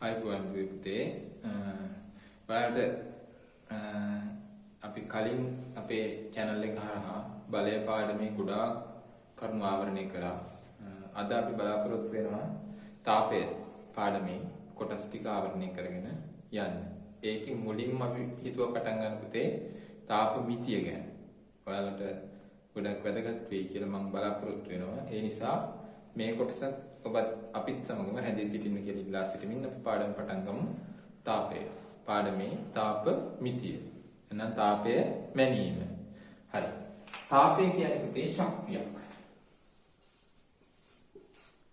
අයිබෝන් පුතේ ඔයාලට අපි කලින් අපේ channel එක හරහා බලය පාඩමේ ගොඩාක් කරුණු ආවරණය කරා. අද අපි බලාපොරොත්තු වෙනවා තාපය පාඩමේ කොටස් ටික ආවරණය කරගෙන යන්න. ඒකේ මුලින්ම අපි හිතුව පටන් ගන්න පුතේ තාප මිතිය ගැන. ඔයාලට ගොඩක් වැදගත් වෙයි කියලා මම බලාපොරොත්තු වෙනවා. ඒ නිසා මේ කොටස ඔබ අපිත් සමගම රැඳී සිටින්න කියලා ඉල්ලා සිටින්න අපි පාඩම පටන් ගමු. තාපය. පාඩමේ තාප මිතිය. එහෙනම් තාපය මැනීම. හරි. තාපය කියන්නේ පුතේ ශක්තියක්.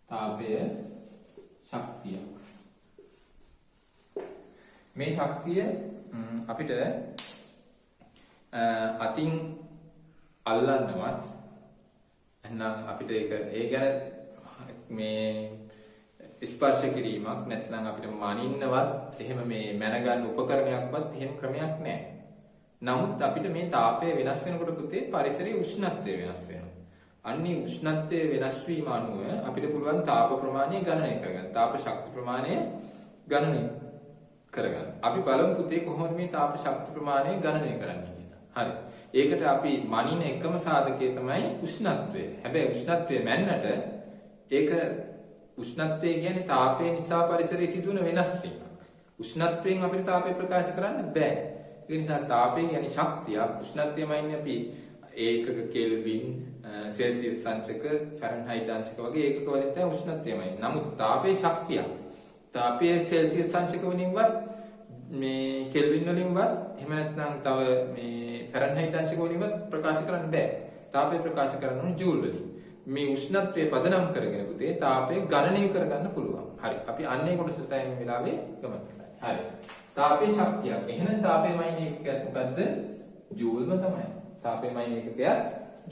තාපය ශක්තියක්. මේ ශක්තිය අපිට අතින් අල්ලන්නවත් එහෙනම් අපිට ඒ ගැන මේ ස්පර්ශ කිරීමක් නැත්නම් අපිට මනින්නවත් එහෙම මේ මැනගන්න උපකරණයක්වත් එහෙම ක්‍රමයක් නැහැ. නමුත් අපිට මේ තාපය වෙනස් වෙනකොට පුතේ පරිසරයේ උෂ්ණත්වය වෙනස් වෙනවා. අන්නේ උෂ්ණත්වය වෙනස් වීම අනුව අපිට පුළුවන් තාප ප්‍රමාණය ගණනය කරගන්න. තාප ශක්ති ප්‍රමාණය ගණනය කරගන්න. අපි බලමු පුතේ කොහොමද මේ තාප ශක්ති ප්‍රමාණය ගණනය කරන්නේ කියලා. හරි. ඒකට අපි මනින එකම සාධකය තමයි උෂ්ණත්වය. හැබැයි උෂ්ණත්වය මැන්නට ඒක උෂ්ණත්වය කියන්නේ තාපය නිසා පරිසරයේ සිදුවන වෙනස් වීමක්. උෂ්ණත්වයෙන් අපිට තාපය ප්‍රකාශ කරන්න බෑ. ඒ නිසා තාපය කියන්නේ ශක්තියක්. උෂ්ණත්වයමයි අපි ඒකක කෙල්වින්, සෙල්සියස් අංශක, ෆැරන්හයිට් අංශක වගේ ඒකක වලින් තමයි උෂ්ණත්වයමයි. නමුත් තාපයේ ශක්තියක්. තාපයේ සෙල්සියස් අංශක වලින්වත් මේ කෙල්වින් වලින්වත් එහෙම නැත්නම් තව මේ ෆැරන්හයිට් අංශක වලින්වත් ප්‍රකාශ කරන්න බෑ. තාපය ප්‍රකාශ කරන්න ඕන ජූල් වලින්. මේ උෂ්ණත්වය පදනම් කරගෙන පුතේ තාපය ගණනය කරගන්න පුළුවන්. හරි. අපි අන්නේ කොටස තමයි මේ වෙලාවේ ගමන් කරන්නේ. හරි. තාපයේ ශක්තියක්. එහෙනම් තාපයේ මයින් එකකයක් මොකද්ද? ජූල්ම තමයි. තාපයේ මයින් එකකයක්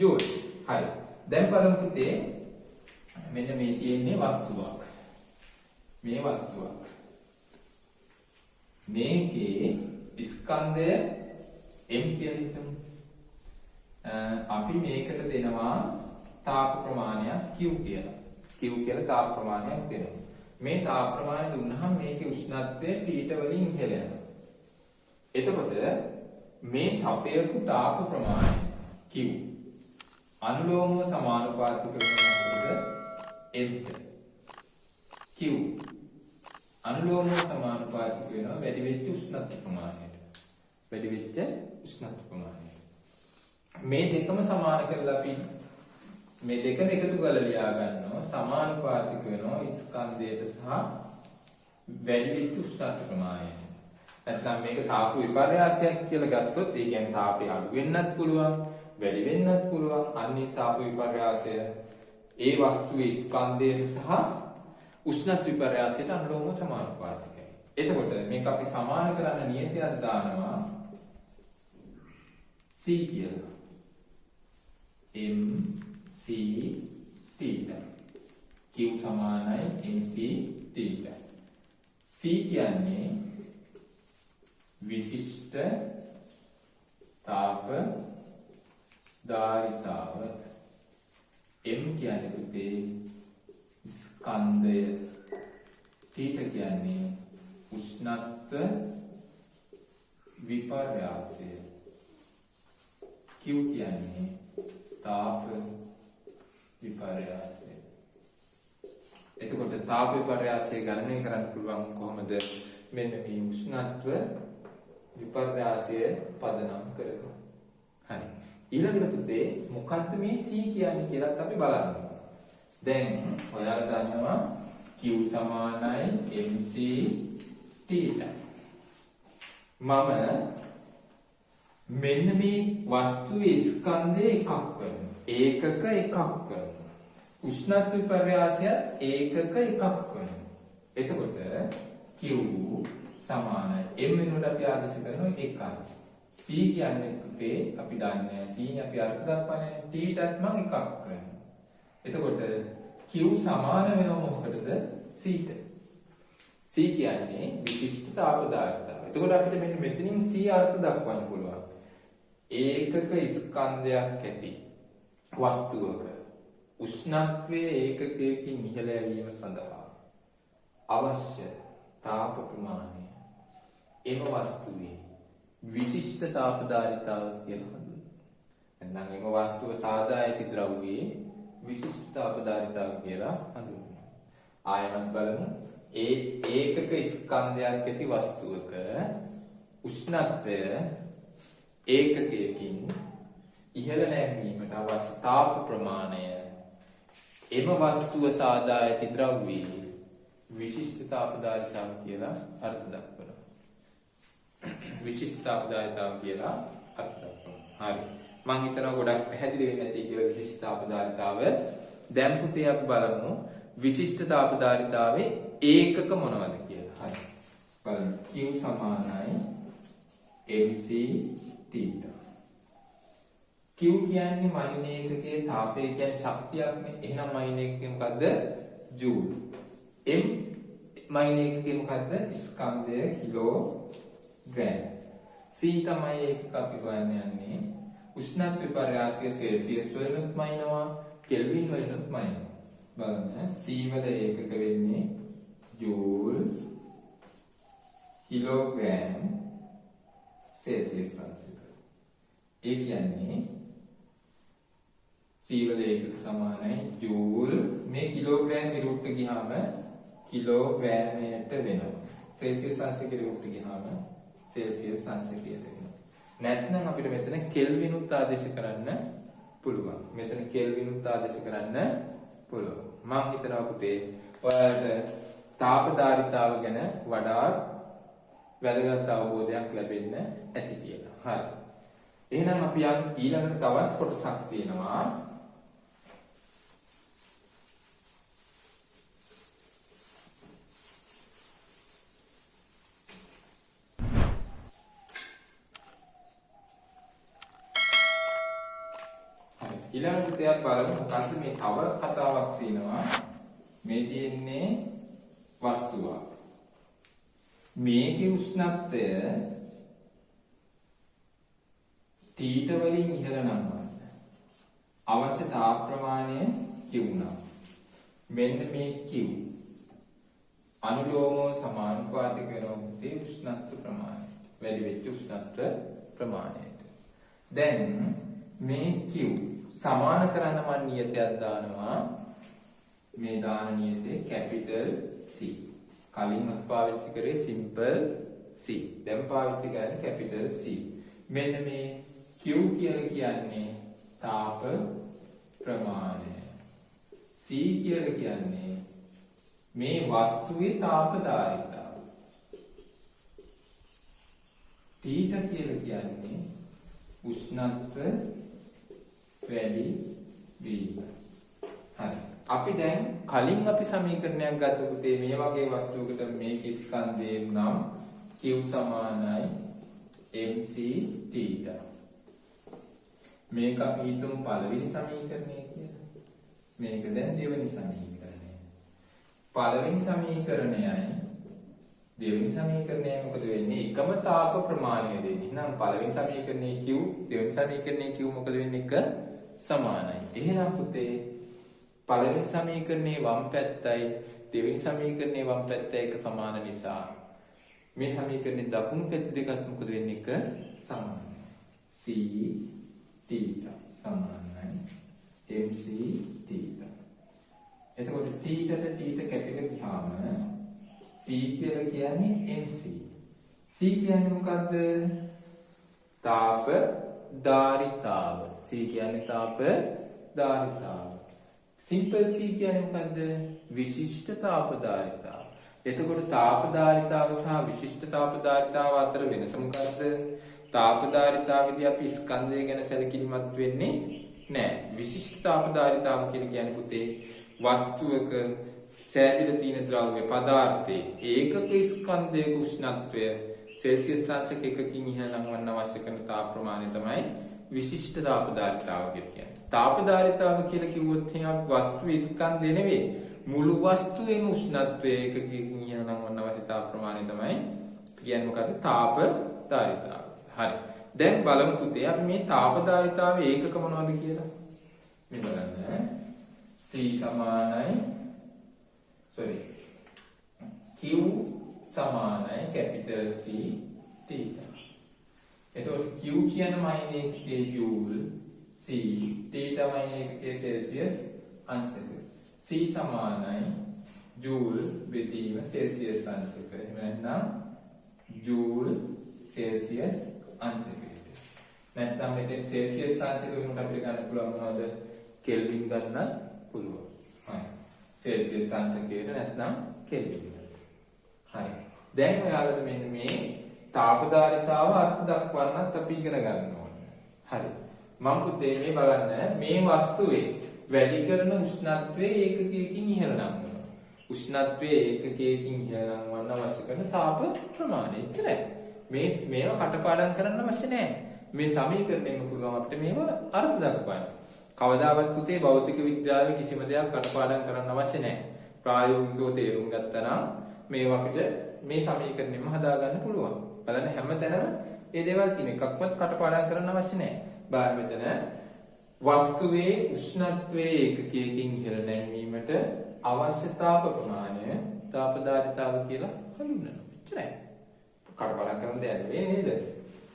ජූල්. හරි. දැන් බලමු පුතේ මෙන්න මේ තියෙන්නේ වස්තුවක්. මේ වස්තුවක්. මේකේ ස්කන්ධය m කියලා හිතමු. අපි මේකට දෙනවා තාප ප්‍රමාණයක් Q කියලා. Q කියලා තාප ප්‍රමාණයක් දෙනවා. මේ තාප ප්‍රමාණය දුන්නාම මේකේ උෂ්ණත්වය T වලින් ඉහළ යනවා. එතකොට මේ සපයපු තාප ප්‍රමාණය Q අනුලෝමව සමානුපාතික වෙනවද L Q අනුලෝමව සමානුපාතික වෙනවා වැඩි වෙච්ච උෂ්ණත්ව ප්‍රමාණයට. වැඩි වෙච්ච උෂ්ණත්ව ප්‍රමාණයට. මේ දෙකම සමාන කරලා අපි මේ දෙකම එකතු කරලා ලියා ගන්නවා සමානුපාතික වෙනවා ස්කන්ධයට සහ වැඩි වෙච්ච උෂ්ණත්ව ප්‍රමාණයට. නැත්නම් මේක තාප විපර්යාසයක් කියලා ගත්තොත් ඒ කියන්නේ තාපය අඩු වෙන්නත් පුළුවන් වැඩි වෙන්නත් පුළුවන්. අන්නේ තාප විපර්යාසය ඒ වස්තුවේ ස්කන්ධයට සහ උෂ්ණත්ව විපර්යාසයට අනුලෝමව සමානුපාතිකයි. එතකොට මේක අපි සමාන කරන්න නියතයක් දානවා C කියලා. m c θ q සමානයි mc θ. c කියන්නේ විශිෂ්ට තාප ධාරිතාව. m කියන්නේ පුතේ ස්කන්ධය. θ කියන්නේ උෂ්ණත්ව විපර්යාසය. q කියන්නේ තාප විපර්යාසය. එතකොට තාප විපර්යාසය ගණනය කරන්න පුළුවන් කොහොමද? මෙන්න මේ උෂ්ණත්ව විපර්යාසය පදනම් කරගෙන. හරි. ඊළඟට පුතේ මොකද්ද මේ C කියන්නේ කියලාත් අපි බලන්න. දැන් ඔයාලා දන්නවා Q සමානයි mc θ. මම මෙන්න මේ වස්තුවේ ස්කන්ධය එකක් කරනවා. ඒකක එකක් කරනවා. උෂ්ණත්ව විපර්යාසය ඒකක එකක් කරනවා. එතකොට Q සමානයි m වෙනුවට අපි ආදේශ කරනවා 1යි. C කියන්නේ පුතේ අපි දන්නේ C නේ අපි අර්ථ දක්වන්නේ T ටත් මම එකක් කරනවා. එතකොට Q සමාන වෙනව මොකටද? C ට. C කියන්නේ විශිෂ්ට තාප ධාරිතාව. එතකොට අපිට මෙන්න මෙතනින් C අර්ථ දක්වන්න පුළුවන්. ඒකක ස්කන්ධයක් ඇති වස්තුවක උෂ්ණත්වයේ ඒකකයකින් ඉහළ යැවීම සඳහා අවශ්‍ය තාප ප්‍රමාණය එම වස්තුවේ විශිෂ්ට තාපධාරිතාව කියලා හඳුන්වනවා. නැත්නම් එම වස්තුව සාදා ඇති ද්‍රව්‍යයේ විශිෂ්ට තාපධාරිතාව කියලා හඳුන්වනවා. ආයෙත් බලමු. ඒකක ස්කන්ධයක් ඇති වස්තුවක උෂ්ණත්වය ඒකකයකින් ඉහළ නැංවීමට අවශ්‍ය තාප ප්‍රමාණය එම වස්තුව සාදා ඇති ද්‍රව්‍යයේ විශිෂ්ට තාපධාරිතාව කියලා අර්ථ දක්වනවා. විශිෂ්ට තාපධාරිතාව කියලා අර්ථ දක්වනවා. හරි. මම හිතනවා ගොඩක් පැහැදිලි වෙන්නේ නැති කියලා විශිෂ්ට තාපධාරිතාව. දැන් පුතේ අපි බලමු විශිෂ්ට තාපධාරිතාවේ ඒකක මොනවද කියලා. හරි. බලමු. Q සමානයි mc θ. Q කියන්නේ මයින ඒකකයේ තාපය කියන්නේ ශක්තියක්නේ. එහෙනම් මයින ඒකකේ මොකද්ද? ජූල්. M මයින ඒකකේ මොකද්ද? ස්කන්ධය කිලෝග්‍රෑම්. C තමයි ඒකක අපි හොයන්න යන්නේ. උෂ්ණත්ව විපර්යාසය සෙල්සියස් වලිනුත් මයින්නවා, කෙල්වින් වලිනුත් මයින්නවා. බලන්න C වල ඒකක වෙන්නේ ජූල්, කිලෝග්‍රෑම්, සෙල්සියස් අංශක. ඒ කියන්නේ C වල ඒකක සමානයි ජූල් මේ කිලෝග්‍රෑම් විරුද්ධ ගියාම කිලෝග්‍රෑමයට වෙනවා. සෙල්සියස් අංශකයට විරුද්ධ ගියාම සෙල්සියස් අංශකයට වෙනවා. නැත්නම් අපිට මෙතන කෙල්විනුත් ආදේශ කරන්න පුළුවන්. මෙතන කෙල්විනුත් ආදේශ කරන්න පුළුවන්. මම හිතනවා පුතේ ඔයාලට තාපධාරිතාව ගැන වඩා වැදගත් අවබෝධයක් ලැබෙන්න ඇති කියලා. හරි. එහෙනම් අපි ඊළඟට තවත් කොටසක් තියෙනවා. ඊළඟට දෙයක් බලමු. මොකද්ද මේ තව කතාවක් තියෙනවා. මේ තියෙන්නේ වස්තුවක්. මේකේ උෂ්ණත්වය තීට වලින් ඉහළ නංවන්න අවශ්‍ය තාප ප්‍රමාණය කිව්ුණා. මෙන්න මේ කිව් අනුලෝමව සමානුපාතික වෙනවා මේ උෂ්ණත්ව ප්‍රමාණය. වැඩි වෙච්ච උෂ්ණත්ව ප්‍රමාණයට. දැන් මේ කිව් සමාන කරන්න මම නියතයක් දානවා. මේ දාන නියතේ කැපිටල් C. කලින් අපි පාවිච්චි කරේ සිම්පල් C. දැන් පාවිච්චි කරන්නේ කැපිටල් C. මෙන්න මේ Q කියලා කියන්නේ තාප ප්‍රමාණය. C කියලා කියන්නේ මේ වස්තුවේ තාපධාරිතාව. θ කියලා කියන්නේ උෂ්ණත්ව වැඩි වීම. හරි. අපි දැන් කලින් අපි සමීකරණයක් ගත්ත පුතේ මේ වගේ වස්තුවකට මේ ස්කන්ධයේ නම් Q සමානයි mc θ. මේක අපි හිතමු පළවෙනි සමීකරණය කියලා. මේක දැන් දෙවෙනි සමීකරණය. පළවෙනි සමීකරණයයි දෙවෙනි සමීකරණයයි මොකද වෙන්නේ? එකම තාප ප්‍රමාණය දෙන්නේ. එහෙනම් පළවෙනි සමීකරණයේ Q දෙවෙනි සමීකරණයේ Q මොකද වෙන්නේ? එක සමානයි. එහෙනම් පුතේ පළවෙනි සමීකරණයේ වම් පැත්තයි දෙවෙනි සමීකරණයේ වම් පැත්තයි එක සමාන නිසා මේ සමීකරණයේ දකුණු පැත්ත දෙකත් මොකද වෙන්නේ? එක සමානයි. C θ සමානයි mc θ. එතකොට θ කැපිටල් ගියාම C කියලා කියන්නේ mc. C කියන්නේ මොකද්ද? තාප ධාරිතාව. C කියන්නේ තාප ධාරිතාව. සිම්පල් C කියන්නේ මොකද්ද? විශිෂ්ට තාප ධාරිතාව. එතකොට තාප ධාරිතාව සහ විශිෂ්ට තාප ධාරිතාව අතර වෙනස මොකද්ද? තාප ධාරිතාවේදී අපි ස්කන්ධය ගැන සැලකිලිමත් වෙන්නේ නැහැ. විශිෂ්ට තාප ධාරිතාව කියන්නේ පුතේ වස්තුවක සෑදිලා තියෙන ද්‍රව්‍ය පදාර්ථයේ ඒකක ස්කන්ධයක උෂ්ණත්වය සෙල්සියස් අංශක එකකින් ඉහළ ලංවන්න අවශ්‍ය කරන තාප ප්‍රමාණය තමයි විශිෂ්ට තාප ධාරිතාව කියන්නේ. තාප ධාරිතාව කියලා කිව්වොත් එහෙනම් වස්තු ස්කන්ධය නෙවෙයි මුළු වස්තුවේම උෂ්ණත්වය එකකින් ඉහළ ලංවන්න අවශ්‍ය තාප ප්‍රමාණය තමයි කියන්නේ මොකද්ද? තාප ධාරිතාව. හරි. දැන් බලමු පුතේ අපි මේ තාප ධාරිතාවේ ඒකක මොනවද කියලා. මේ බලන්න. C සමානයි Q සමානයි capital C theta. එතකොට Q කියන මයින් එකකේ ජූල්, C theta මයින් එකකේ සෙල්සියස් අංශක. C සමානයි ජූල් බෙදීම සෙල්සියස් අංශක. එහෙම නැත්නම් ජූල් සෙල්සියස් අංශකයට. නැත්නම් මෙතන සෙල්සියස් අංශක වෙනුවට අපිට ගන්න පුළුවන් මොනවද? කෙල්වින් ගන්නත් පුළුවන්. හරි. සෙල්සියස් අංශකයට නැත්නම් කෙල්වින්. හරි. දැන් ඔයාලට මෙන්න මේ තාපදාරිතාව අර්ථ දක්වන්නත් අපි ඉගෙන ගන්න ඕනේ. හරි. මම පුතේ මේ බලන්න මේ වස්තුවේ වැඩි කරන උෂ්ණත්වයේ ඒකකයකින් ඉහළ නංවනවා. උෂ්ණත්වයේ ඒකකයකින් ඉහළ නංවන්න අවශ්‍ය කරන තාප ප්‍රමාණය ඉතරයි. මේවා කටපාඩම් කරන්න අවශ්‍ය නැහැ. මේ සමීකරණයෙන් පුළුවන් අපිට මේවා අර්ථ දක්වන්න. කවදාවත් පුතේ භෞතික විද්‍යාවේ කිසිම දෙයක් කටපාඩම් කරන්න අවශ්‍ය නැහැ. ප්‍රායෝගිකව තේරුම් ගත්තා නම් මේවා අපිට මේ සමීකරණෙම හදාගන්න පුළුවන්. බලන්න හැමතැනම මේ දේවල් තියෙන එකක්වත් කටපාඩම් කරන්න අවශ්‍ය නැහැ. බාහිර මෙතන වස්තුවේ උෂ්ණත්වයේ ඒකකයකින් ඉහළ නැංවීමට අවශ්‍ය තාප ප්‍රමාණය තාපදාරිතාව කියලා හඳුන්වනවා. එච්චරයි. කටපාඩම් කරන්න දෙයක් නෙවෙයි නේද?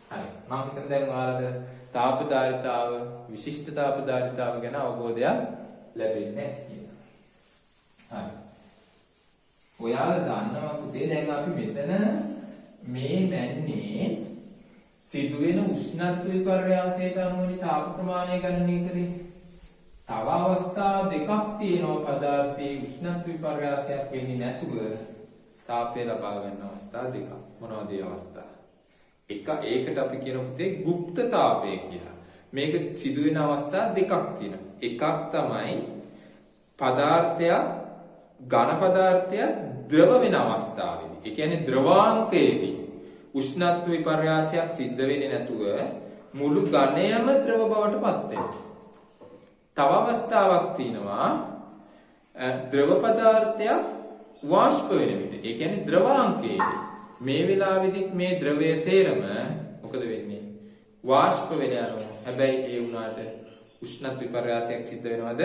හරි. මම හිතන දැන් ඔයාලට තාපදාරිතාව, විශිෂ්ට තාපදාරිතාව ගැන අවබෝධයක් ලැබෙන්නේ නැහැ කියලා. හරි. ඔයාලා දන්නවා පුතේ දැන් අපි මෙතන මේ මැන්නේ සිදුවෙන උෂ්ණත්ව විපර්යාසයට අනුව තාප ප්‍රමාණය ගණනය කරේ. තව අවස්ථා දෙකක් තියෙනවා පදාර්ථයේ උෂ්ණත්ව විපර්යාසයක් වෙන්නේ නැතුව තාපය ලබා ගන්න අවස්ථා දෙකක්. මොනවද ඒ අවස්ථා? ඒකට අපි කියන පුතේ গুপ্ত තාපය කියලා. මේක සිදුවෙන අවස්ථා දෙකක් තියෙනවා. එකක් තමයි පදාර්ථයක් ඝන පදාර්ථයක් ද්‍රව වෙන අවස්ථාවේදී. ඒ කියන්නේ ද්‍රවාංකයේදී උෂ්ණත්ව විපර්යාසයක් සිද්ධ වෙන්නේ නැතුව මුළු ඝනයම ද්‍රව බවට පත් වෙනවා. තව අවස්ථාවක් තියෙනවා ද්‍රව පදාර්ථයක් වාෂ්ප වෙන විට. ඒ කියන්නේ ද්‍රවාංකයේදී. මේ වෙලාවේදී මේ ද්‍රවයේ සේරම මොකද වෙන්නේ? වාෂ්ප වෙන යනවා. හැබැයි ඒ වුණාට උෂ්ණත්ව විපර්යාසයක් සිද්ධ වෙනවද?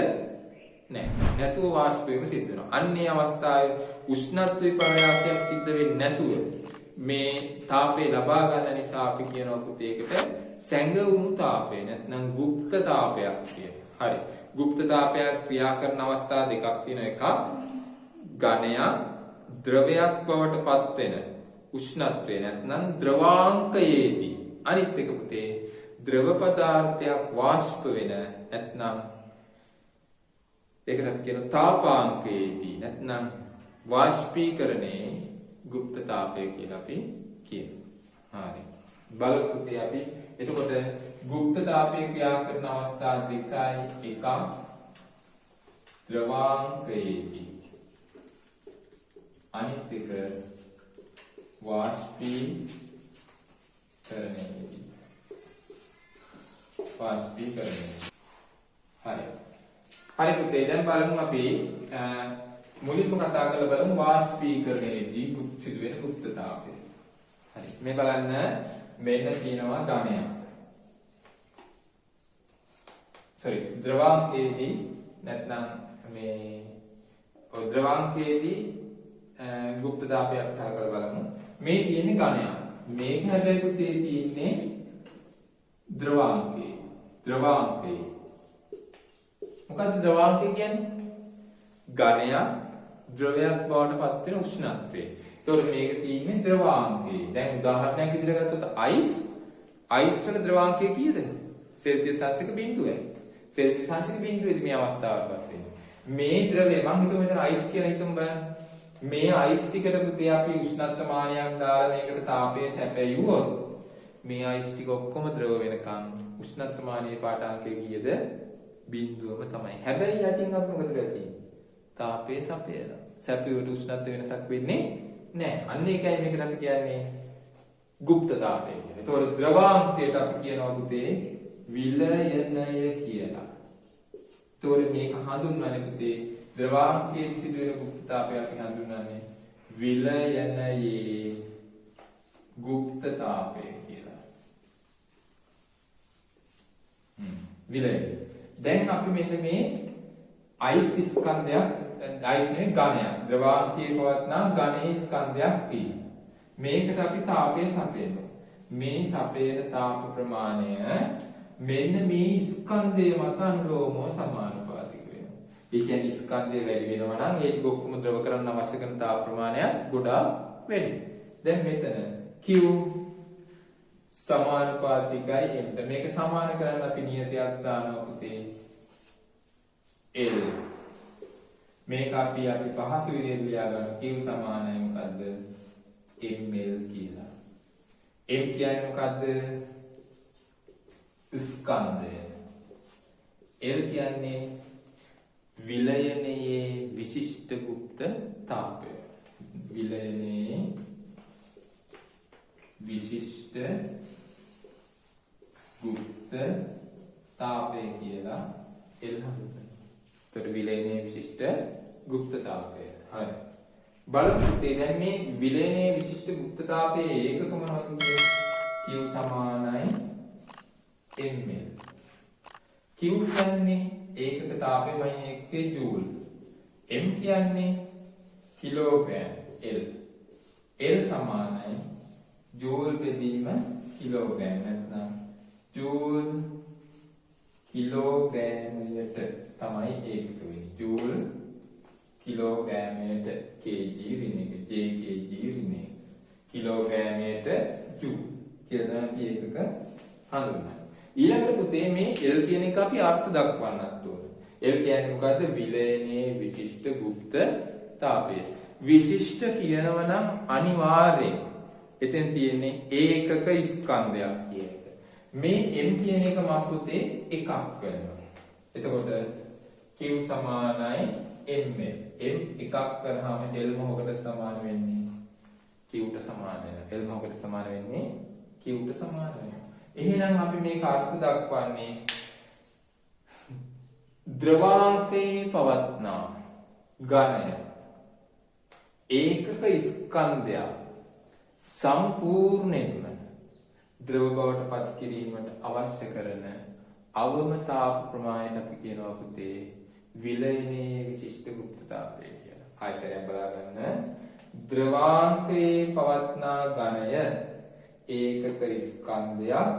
නැහැ. නැතුව වාෂ්ප වීම සිද්ධ වෙනවා. අන්නේ අවස්ථාවේ උෂ්ණත්ව විපර්යාසයක් සිද්ධ වෙන්නේ නැතුව මේ තාපය ලබා ගන්න නිසා අපි කියනවා පුතේකට සැඟවුණු තාපය නැත්නම් গুপ্ত තාපයක් කියලා. හරි. গুপ্ত තාපයක් ක්‍රියා කරන අවස්ථා දෙකක් තියෙනවා. එකක් ඝනයක් ද්‍රවයක් බවට පත් වෙන උෂ්ණත්වය නැත්නම් ද්‍රවාංකයේදී. අනිත් එක පුතේ ද්‍රව පදාර්ථයක් වාෂ්ප වෙන නැත්නම් ඒකට අපි කියන තාපාංකයේදී නැත්නම් වාෂ්පීකරණයේ গুপ্ত තාපය කියලා අපි කියනවා. හරි. බලමු පුතේ අපි එතකොට গুপ্ত තාපය ක්‍රියා කරන අවස්ථා දෙකයි. එකක් ද්‍රවාංකයේදී. අනිත් එක වාෂ්පීකරණයේදී. වාෂ්පීකරණය. හරි. හරි පුතේ දැන් බලමු අපි මුලින්ම කතා කරලා බලමු වාෂ්පීකරණයේදී සිදුවෙන গুপ্ত තාපය. හරි. මේ බලන්න මෙන්න තියෙනවා ඝනයක්. ද්‍රවාංකයේදී නැත්නම් මේ ද්‍රවාංකයේදී গুপ্ত තාපය අපි සලකලා බලමු. මේ තියෙන්නේ ඝනයක්. මේක හැබැයි පුතේ තියෙන්නේ ද්‍රවාංකයේ. ද්‍රවාංකයේ මොකද්ද ද්‍රවාංකය කියන්නේ? ඝනයක් ද්‍රවයක් බවට පත් වෙන උෂ්ණත්වය. ඒතකොට මේක තියෙන්නේ ද්‍රවාංකයේ. දැන් උදාහරණයක් විදිහට ගත්තොත් අයිස් වල ද්‍රවාංකය කීයද? සෙල්සියස් අංශක 0යි. සෙල්සියස් අංශක 0ෙදි මේ අවස්ථාවටපත් වෙන්නේ. මේ ද්‍රවය මම හිතුවා මෙතන අයිස් කියලා හිතමු බලන්න. මේ අයිස් ටිකට පුතේ අපි උෂ්ණත්ව මානයක් දාලා මේකට තාපය සැපයුවොත් මේ අයිස් ටික ඔක්කොම ද්‍රව වෙනකන් උෂ්ණත්ව මානයේ පාඨාංකය කීයද? 0ම තමයි. හැබැයි යටින් අපි මොකද කරන්නේ? තාපයේ සපයනවා. සැපයුවට උෂ්ණත්ව වෙනසක් වෙන්නේ නැහැ. අන්න ඒකයි මේකට අපි කියන්නේ গুপ্ত තාපය කියලා. ඒතකොට ද්‍රවාංකයට අපි කියනවා පුතේ විලයනය කියලා. ඒතකොට මේක හඳුන්වන්නේ පුතේ ද්‍රවාංකයේ සිදුවෙන গুপ্ত තාපය අපි හඳුන්වන්නේ විලයනයේ গুপ্ත තාපය කියලා. විලයන. දැන් අපි මෙන්න මේ අයිස් ස්කන්ධයක් අයිස් නෙවෙයි ඝනයක්. ද්‍රවාංකයේ පවත්නා ඝනයේ ස්කන්ධයක් තියෙනවා. මේකට අපි තාපය සපයනවා. මේ සපයන තාප ප්‍රමාණය මෙන්න මේ ස්කන්ධය මත අනුලෝමව සමානුපාතික වෙනවා. ඒ කියන්නේ ස්කන්ධය වැඩි වෙනවා නම් ඒක ඔක්කොම ද්‍රව කරන්න අවශ්‍ය කරන තාප ප්‍රමාණයක් ගොඩාක් වැඩි. දැන් මෙතන Q සමානුපාතිකයි M. මේක සමාන කරන්න අපි නියතයක් දානවා පුතේ L. මේක අපි පහසු විදිහට ලියා ගන්න Q සමානයි මොකද්ද? ML කියලා. M කියන්නේ මොකද්ද? ස්කන්ධය. L කියන්නේ විලයනයේ විශිෂ්ට ගුප්ත තාපය. විලයනයේ විශිෂ්ට ගුප්ත තාපය කියලා L හඳුන්වනවා. ඒතර විලයනයේ විශිෂ්ට ගුප්ත තාපය. හරි. බලමු දැන් මේ විලයනයේ විශිෂ්ට ගුප්ත තාපයේ ඒකක මොනවද? Q සමානයි ml. Q කියන්නේ ඒකක තාපයමයි එක්කේ ජූල්. M කියන්නේ කිලෝග්‍රෑම්. L සමානයි ජූල් බෙදීම කිලෝග්‍රෑම්. නැත්නම් ජූල් කිලෝග්‍රෑමයට තමයි ඒකක වෙන්නේ. ජූල් කිලෝග්‍රෑමයට kg ඍණ එක jkg ඍණ එක. කිලෝග්‍රෑමයට ජූල් කියලා අපි ඒකක හඳුන්වනවා. ඊළඟට පුතේ මේ L කියන එක අපි අර්ථ දක්වන්නත් ඕන. L කියන්නේ මොකද්ද? විලයනයේ විශිෂ්ට ගුප්ත තාපය. විශිෂ්ට කියනවා නම් අනිවාර්යෙන් එතෙන් තියෙන්නේ ඒකක ස්කන්ධයක් කියන එක. මේ M කියන එක මම පුතේ එකක් කරනවා. එතකොට Q සමානයි ml. M එකක් කරාම L මොකකට සමාන වෙන්නේ? Q ට සමාන වෙනවා. L මොකකට සමාන වෙන්නේ? Q ට සමාන වෙනවා. එහෙනම් අපි මේක අර්ථ දක්වන්නේ ද්‍රවාංකයේ පවත්නා ඝනය ඒකක ස්කන්ධයක් සම්පූර්ණයෙන්ම ද්‍රව බවට පත් කිරීමට අවශ්‍ය කරන අවම තාප ප්‍රමාණයට අපි කියනවා පුතේ විලයනයේ විශිෂ්ට ගුප්තතාවය කියලා. ආයතනය බලා ගන්න. ද්‍රවාංකයේ පවත්නා ඝනය ඒකක ස්කන්ධයක්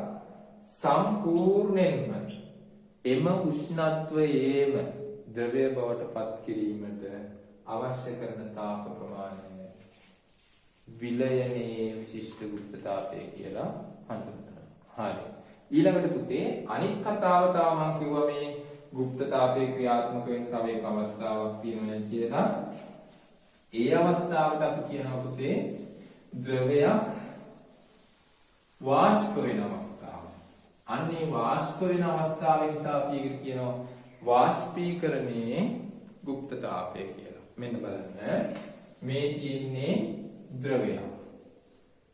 සම්පූර්ණයෙන්ම එම උෂ්ණත්වයේම ද්‍රවය බවට පත් කිරීමට අවශ්‍ය කරන තාප ප්‍රමාණය විලයනයේ විශිෂ්ට ගුප්තතාවය කියලා හඳුන්වනවා. හරි. ඊළඟට පුතේ අනිත් කතාව තව මම කිව්වා මේ ගුප්තතාවයේ ක්‍රියාත්මක වෙන තව එක අවස්ථාවක් තියෙනවා කියලා. ඒ අවස්ථාවට අපි කියනවා පුතේ ද්‍රවයක් වාෂ්ප වෙන අවස්ථාව. අන්නේ වාෂ්ප වෙන අවස්ථාව නිසා අපි ඒකට කියනවා වාෂ්පීකරණයේ ගුප්තතාවය කියලා. මෙන්න බලන්න. මේ තියෙන්නේ ද්‍රවයක්.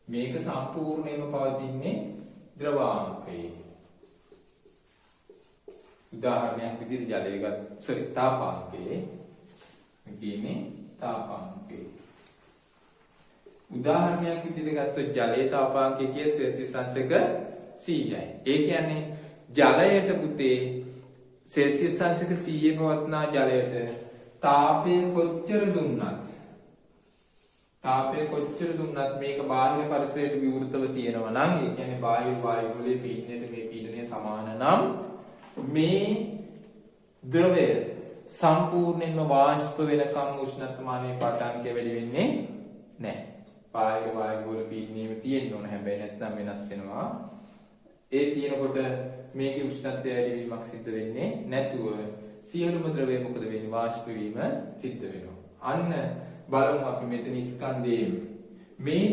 මේක සම්පූර්ණයෙන්ම පවතින්නේ ද්‍රවාංකයේ. උදාහරණයක් විදිහට ජලය තාපාංකයේ. මේ කියන්නේ තාපාංකයේ. උදාහරණයක් විදිහට ගත්තොත් ජලයේ තාපාංකය කිය සෙල්සියස් අංශක 100යි. ඒ කියන්නේ ජලයට පුතේ සෙල්සියස් අංශක 100 පවත්නා ජලයට තාපය කොච්චර දුන්නත් මේක බාහිර පරිසරයට විවෘතව තියෙනවා නම් ඒ කියන්නේ බාහිර වායු වලේ පීඩනයට මේ පීඩනය සමාන නම් මේ ද්‍රවය සම්පූර්ණයෙන්ම වාෂ්ප වෙනකම් උෂ්ණත්වමානයේ පාඨාංකය වැඩි වෙන්නේ නැහැ. බාහිර වායු වල පීඩනය තියෙන්න ඕන හැබැයි නැත්නම් වෙනස් වෙනවා. ඒ තියෙනකොට මේකේ උෂ්ණත්වය වැඩි වීමක් සිද්ධ වෙන්නේ නැතුව සියලුම ද්‍රවය මොකද වෙන්නේ? වාෂ්ප වීම සිද්ධ වෙනවා. අන්න බලමු අපි මෙතන ස්කන්ධයේ මේ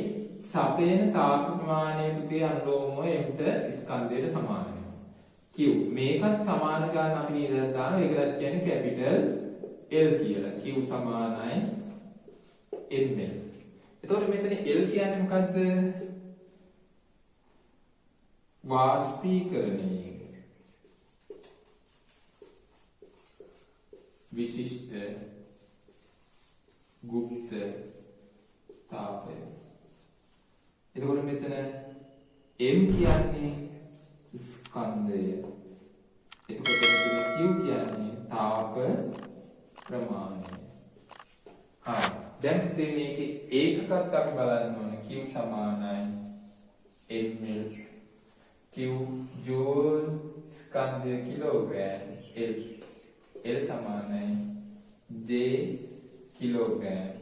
සපේන තාප ප්‍රමාණය පුතේ අනුලෝමව එකට ස්කන්ධයට සමාන වෙනවා. Q මේකත් සමාන ගන්න අපි නිරද දානවා. ඒකත් කියන්නේ කැපිටල් L කියලා. Q සමානයි ml. එතකොට මෙතන L කියන්නේ මොකද්ද? වාෂ්පීකරණයේ විශිෂ්ට ගුප්ත තාපය. එතකොට මෙතන M කියන්නේ ස්කන්ධය. එතකොට මෙතන Q කියන්නේ තාප ප්‍රමාණය. පුතේ මේකේ ඒකකත් අපි බලන්න ඕනේ. Q සමානයි ml. Q ජූල් ස්කන්ධය කිලෝග්‍රෑම්. L සමානයි J කිලෝග්‍රෑම්.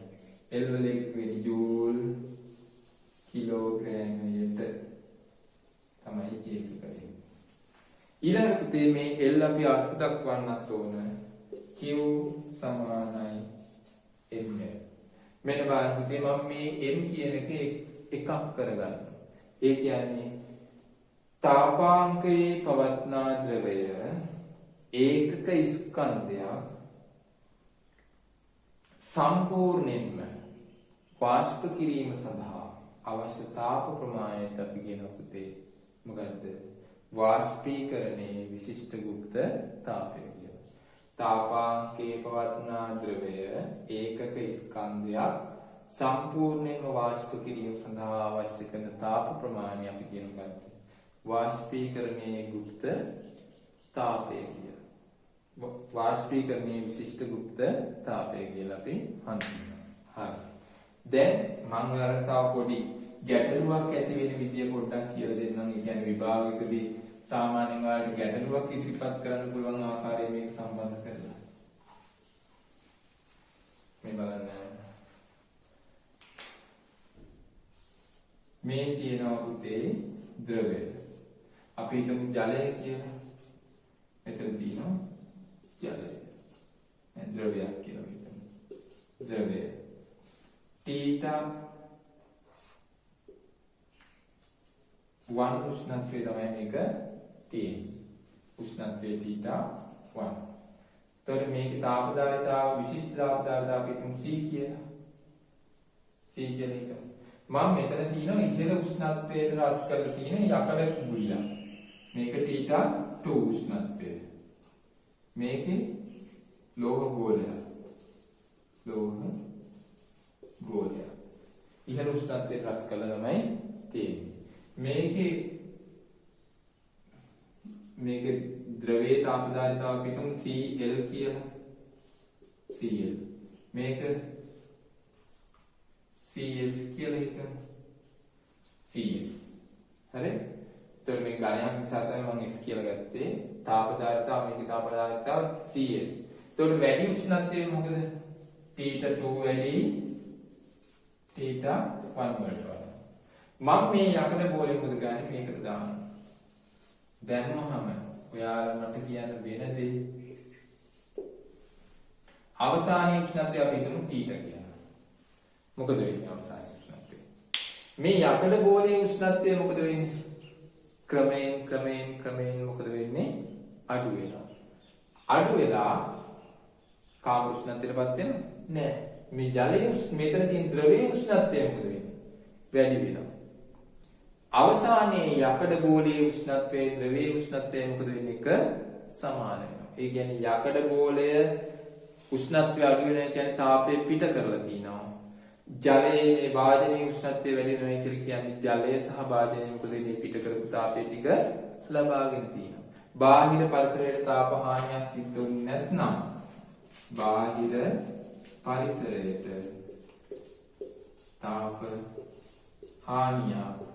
L වල එක්වෙන්නේ ජූල් කිලෝග්‍රෑම් යට තමයි ඒක කරන්නේ. ඊළඟට පුතේ මේ L අපි අර්ථ දක්වන්නත් ඕන. Q සමානයි ml. මෙන්න බලන්න පුතේ මම මේ m කියන එක එකක් කරගන්නවා. ඒ කියන්නේ තාපාංකයේ පවත්නා ද්‍රවය ඒකක ස්කන්ධයක් සම්පූර්ණයෙන්ම වාෂ්ප කිරීම සඳහා අවශ්‍ය තාප ප්‍රමාණයට අපි කියන පුතේ මොකද්ද? වාෂ්පීකරණයේ විශිෂ්ට ගුප්ත තාපය කියලා. තාපාංකයේ පවත්නා ද්‍රවය ඒකක ස්කන්ධයක් සම්පූර්ණයෙන්ම වාෂ්ප කිරීම සඳහා අවශ්‍ය කරන තාප ප්‍රමාණය අපි කියනවා වාෂ්පීකරණයේ ගුප්ත තාපය කියලා. වාෂ්පීකරණයේ විශිෂ්ට ගුප්ත තාපය කියලා අපි හඳුන්වනවා. හරි. දැන් මම ඔයාලට තව පොඩි ගැටලුවක් ඇති වෙන විදිය පොඩ්ඩක් කියලා දෙන්නම්. ඒ කියන්නේ විභාගයකදී සාමාන්‍යයෙන් ඔයාලට ගැටලුවක් ඉදිරිපත් කරන්න පුළුවන් ආකාරය මේක සම්බන්ධ කරලා. මේ බලන්න. මේ තියෙනවා පුතේ ද්‍රවය. අපි හිතමු ජලය කියලා. මෙතන තියෙනවා ජලය. ද්‍රවයක් කියලා හිතමු. ද්‍රවය. θ 1 උෂ්ණත්වය තමයි මේක තියෙන්නේ. උෂ්ණත්වය θ 1. එතකොට මේකේ තාපදායතාව විශිෂ්ට තාපදායතාව අපි හිතමු C කියලා. C කියලා හිතමු. මම මෙතන තියෙනවා ඉහළ උෂ්ණත්වයට රත් කරලා තියෙන යකඩ කුඹුලියක්. මේක θ 2 උෂ්ණත්වය. මේකේ ලෝහ ගෝලයක්. ලෝහ ගෝලයක්. ඉහළ උෂ්ණත්වයට රත් කළා තමයි තියෙන්නේ. මේකේ ද්‍රවයේ තාපදායතාව පිටුම් Cl කියලා. Cl. මේක CS කියලා හිතමු. CS. හරි? එතකොට මේ ගණයක් නිසා තමයි මම S කියලා ගත්තේ. තාපදායතාව මේකේ තාපදායතාව CS. එතකොට වැඩි උෂ්ණත්වය මොකද? θ2 වැඩි θ1 වලට. මම මේ යකඩ ගෝලය මොකද ගන්නේ මේකට දාන්න. දැම්මහම ඔයාලා මට කියන්න වෙන දේ අවසානයේ උෂ්ණත්වය අපි හිතමු θ කියලා. මොකද වෙන්නේ අවසානයේ උෂ්ණත්වය? මේ යකඩ ගෝලයේ උෂ්ණත්වය මොකද වෙන්නේ? ක්‍රමයෙන් මොකද වෙන්නේ? අඩු වෙනවා. අඩු වෙලා කාම උෂ්ණත්වයටපත් වෙනවද? නෑ. මේ ජලයේ මෙතන තියෙන ද්‍රවයේ උෂ්ණත්වය මොකද වෙන්නේ? වැඩි වෙනවා. අවසානයේ යකඩ ගෝලයේ උෂ්ණත්වයේ ද්‍රවයේ උෂ්ණත්වය මොකද වෙන්නේ? එක සමාන වෙනවා. ඒ කියන්නේ යකඩ ගෝලය උෂ්ණත්වය අඩු වෙනවා කියන්නේ තාපය පිට කරලා තිනවා. ජලයේ මේ වාජනීය උෂ්ණත්වය වැඩි වෙනවා කියන්නේ ජලය සහ වාජනය මොකද මේ පිට කරපු තාපය ටික ලබාගෙන තිනවා. බාහිර පරිසරයට තාප හානියක් සිද්ධ වෙන්නේ නැත්නම් බාහිර පරිසරයට තාප හානියක්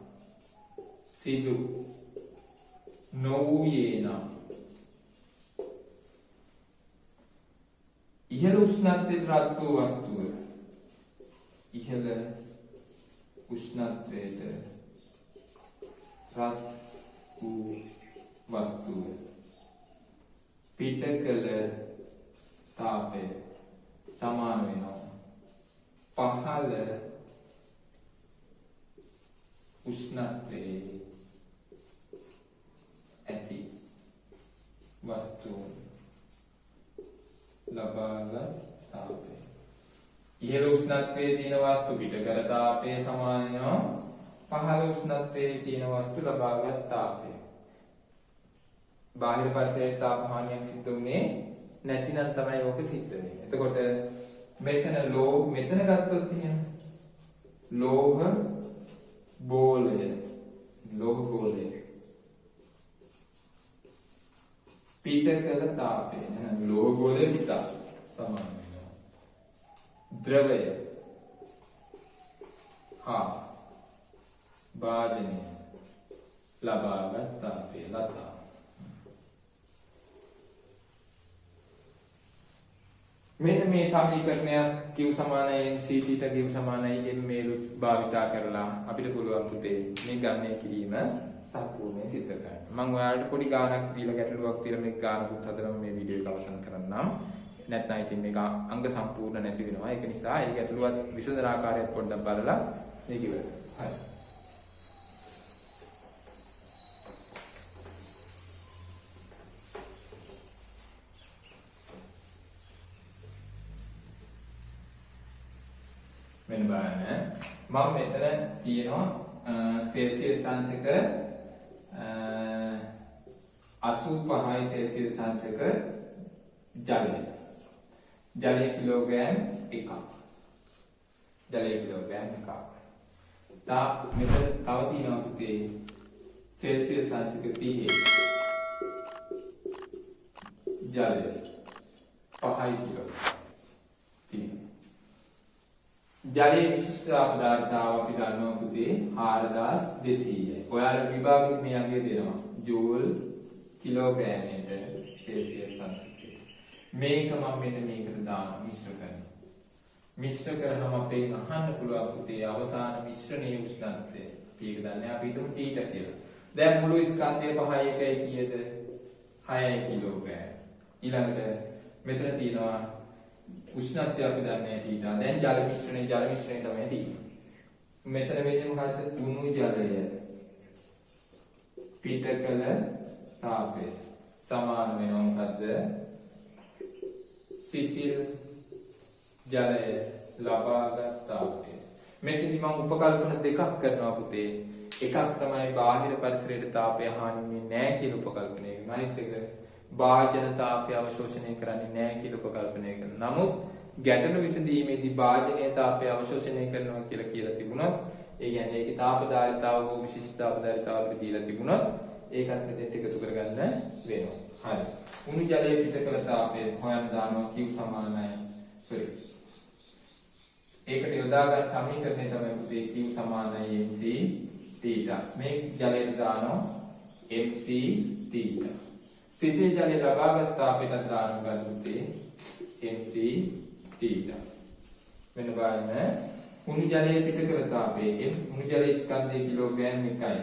සිදු නොවුයේ නම් ඉහළ උෂ්ණත්වයට රත් වූ වස්තුව ඉහළ උෂ්ණත්වයට රත් වූ වස්තුව පිට කළ තාපය සමාන වෙනවා පහළ උෂ්ණත්වයේ ඇති වස්තුව ලබාගත් තාපය. ඉහළ උෂ්ණත්වයේ තියෙන වස්තු පිට කළ තාපය සමාන වෙනවා පහළ උෂ්ණත්වයේ තියෙන වස්තු ලබාගත් තාපය. බාහිර පරිසරයට තාප හානියක් සිද්ධ වුණේ නැතිනම් තමයි ඕක සිද්ධ වෙන්නේ. එතකොට මෙතන ගත්තොත් එහෙම ලෝහ ගෝලය පිට කළ තාපය ලෝහ ගෝලය පිට සමාන වෙනවා. ද්‍රවය හා භාජනය ලබාගත් තාපය ලතා. මෙන්න මේ සමීකරණයක් q සමානයි mc θ q සමානයි m මේලු භාවිතා කරලා අපිට පුළුවන් පුතේ මේ ගණනය කිරීම සම්පූර්ණයෙන් සිද්ධ කරන්න. මම ඔයාලට පොඩි ගානක් දීලා ගැටලුවක් තියලා මේ ගානකුත් හදලා මේ වීඩියෝ එක අවසන් කරන්නම්. නැත්නම් ඉතින් මේක අංග සම්පූර්ණ නැති වෙනවා. ඒක නිසා ඒ ගැටලුවත් විසඳන ආකාරයත් පොඩ්ඩක් බලලා මේක ඉවර. හරි. මෙන්න බලන්න මම මෙතන තියෙනවා සෙල්සියස් අංශක 85යි සෙල්සියස් අංශක ජලය කිලෝග්‍රෑම් 1ක්. ජලය කිලෝග්‍රෑම් 1ක්. මෙතන තව තියෙනවා පුතේ සෙල්සියස් අංශක 30 ජලය 5යි කිලෝ. ජලයේ විශිෂ්ට අපදාර්ථතාව අපි ගන්නවා පුතේ 4200යි. ඔයාලා විභාගෙ මේ අංගය දෙනවා. ජූල් කිලෝග්‍රෑමයට සෙල්සියස් අංශකය. මේක මම මෙන්න මේකට දානවා මිශ්‍ර කරනවා. මිශ්‍ර කරාම අපෙන් අහන්න පුළුවන් පුතේ අවසාන මිශ්‍රණයේ උෂ්ණත්වය. ඒක දන්නේ අපි හිතමු T කියලා. දැන් මුළු ස්කන්ධයේ 5යි 1යි කීයද? 6යි කිලෝග්‍රෑම්. ඊළඟට මෙතන තියෙනවා උෂ්ණත්වය අපි දන්නේ T. දැන් ජල මිශ්‍රණය තමයි T. මෙතන වෙන්නේ මොකද්ද? උණු ජලය පිට කළ තාපය සමාන වෙනවා මොකද්ද? සිසිල් ජලය ලබාගත් තාපය. මෙතනදි මම උපකල්පන දෙකක් කරනවා පුතේ. එකක් තමයි බාහිර පරිසරයට තාපය හානි වෙන්නේ නැහැ කියන උපකල්පනය. අනිත් එක භාජන තාපය අවශෝෂණය කරන්නේ නැහැ කියලා උපකල්පනය කරනවා. නමුත් ගැටලු විසඳීමේදී භාජනීය තාපය අවශෝෂණය කරනවා කියලා තිබුණොත් ඒ කියන්නේ ඒකේ තාපදාරීතාව හෝ විශිෂ්ට තාපදාරීතාව අපිට දීලා තිබුණොත් ඒකත් මෙතෙන්ට එකතු කරගන්න වෙනවා. හරි. උණු ජලයේ පිට කළ තාපය හොයන්න දානවා q සමානයි. ඒකට යොදා ගන්න සමීකරණය තමයි පුතේ q සමානයි mc θ. මේ ජලයට දානවා mc θ. සිසිල් ජලය ලබාගත් තාපයට දාන ගත්තේ mc θ. මෙන්න බලන්න උණු ජලයේ පිට කළ තාපයේ උණු ජලයේ ස්කන්ධයේ කිලෝග්‍රෑම් 1යි.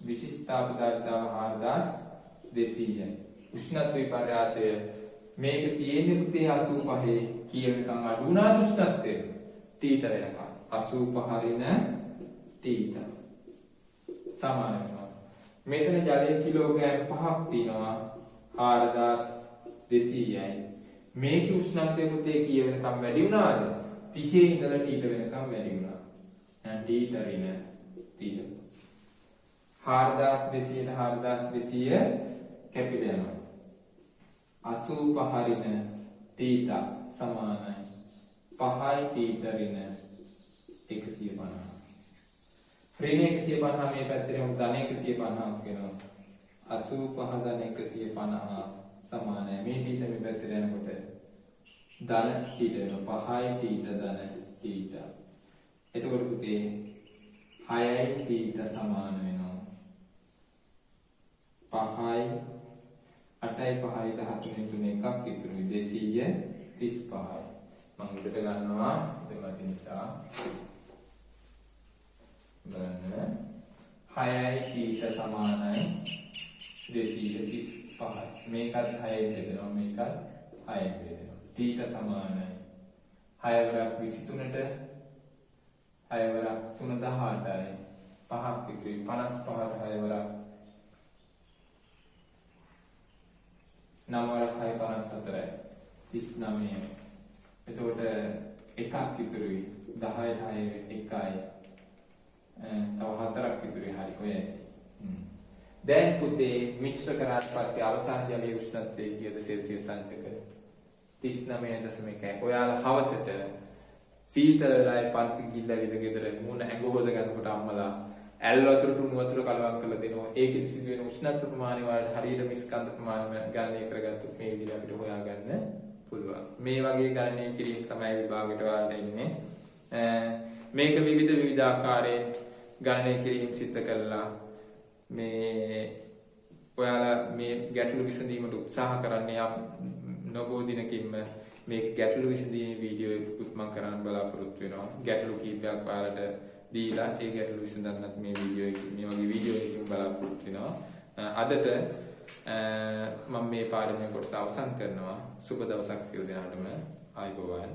විශිෂ්ට තාපදාරීතාව 4200යි. උෂ්ණත්ව විපර්යාසය මේක තියෙන්නේ පුතේ 85 කියනකම් අඩු වුණා උෂ්ණත්වය T වෙනකම් 85 රින T සමාන වෙනවා. මෙතන ජලයේ කිලෝග්‍රෑම් 5ක් තියෙනවා 4200යි. මේකේ උෂ්ණත්වය පුතේ කීය වෙනකම් වැඩි වුණාද? 30 ඉඳලා T වෙනකම් වැඩි වුණා. T රින T 4200ට 4200 කැපිලා යනවා. 85 රින T සමානයි 5යි T රින 150. ඍණ 150 මේ පැත්තේ උන් ධන 150ක් වෙනවා. 85 ධන 150 සමානයි මේ T මේ පැත්තේ යනකොට ධන T වෙනවා 5යි T ධන T. එතකොට පුතේ 6යි T සමාන වෙනවා 5යි 8යි 5යි 13 තුන එකක් ඉතුරුයි 235යි. මම උඩට ගන්නවා දෙමත් නිසා බලන්න 6යි T සමානයි 235යි. මේකත් 6යි බෙදෙනවා මේකත් 6යි බෙදෙනවා. T සමානයි 6 වරක් 23ට 6 වරක් 3 18යි 5ක් ඉතුරුයි 55ට 6 වරක් 9 වරක් 6 54යි 39යි. එතකොට එකක් ඉතුරුයි 10ට 6 1යි. තව 4ක් ඉතුරුයි හරි ඔය. දැන් පුතේ මිශ්‍ර කරාට පස්සේ අවසාන ජලයේ උෂ්ණත්වය කීයද සෙල්සියස් අංශක 39.1. ඔයාලා හවසට සීතල වෙලාවේ පන්ති ගිහිල්ලා විද ගෙදර මූණ ඇඟ හොද ගන්නකොට අම්මලා ඇල් වතුරට උණු වතුර කලවම් කරලා දෙනවා. ඒකෙදි සිදුවෙන උෂ්ණත්ව ප්‍රමාණය වලට හරියට මිස්කන්ධ ප්‍රමාණය ගණනය කරගත්තොත් මේ විදිහට අපිට හොයාගන්න පුළුවන්. මේ වගේ ගණනය කිරීම තමයි විභාගයට ඔයාලට ඉන්නේ. මේක විවිධ ආකාරයෙන් ගණනය කිරීම සිද්ධ කළා මේ ඔයාලා මේ ගැටලු විසඳීමට උත්සාහ කරන්නේ යම් නොබෝ දිනකින්ම මේක ගැටලු විසඳීමේ වීඩියෝ එකකුත් මම කරන්න බලාපොරොත්තු වෙනවා. ගැටලු කීපයක් ඔයාලට දීලා ඒ ගැටලු විසඳන්නත් මේ වීඩියෝ එක මේ වගේ වීඩියෝ එකකින් බලාපොරොත්තු වෙනවා. අදට මම මේ පාඩමේ කොටස අවසන් කරනවා. සුබ දවසක් සියලු දෙනාටම ආයුබෝවන්.